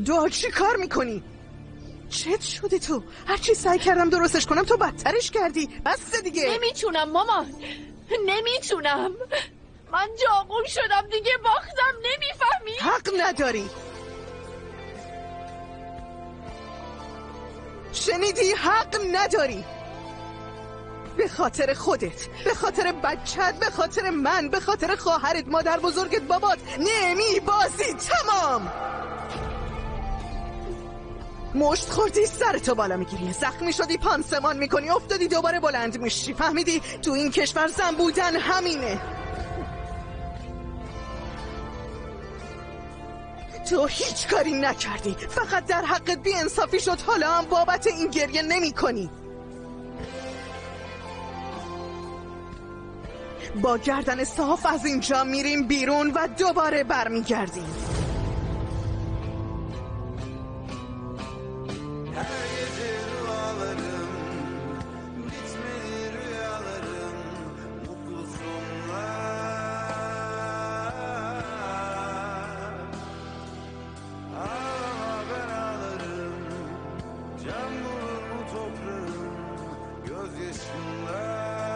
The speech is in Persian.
دعا چی کار میکنی؟ چت شده تو؟ هرچی سعی کردم درستش کنم تو بدترش کردی. بس دیگه. نمیتونم مامان، نمیتونم. من جاغون شدم دیگه، باختم. نمیفهمی؟ حق نداری. شنیدی؟ حق نداری. به خاطر خودت، به خاطر بچت، به خاطر من، به خاطر خواهرت، مادر بزرگت، بابات نمیبازی. تمام. مشت خوردی سرتو بالا میگیری، زخمی شدی پانسمان میکنی، افتادی دوباره بلند میشی. فهمیدی؟ تو این کشور زن بودن همینه. تو هیچ کاری نکردی، فقط در حقت بی انصافی شد. حالا هم بابت این گریه نمی کنی. با گردن صاف از اینجا میریم بیرون و دوباره برمیگردیم.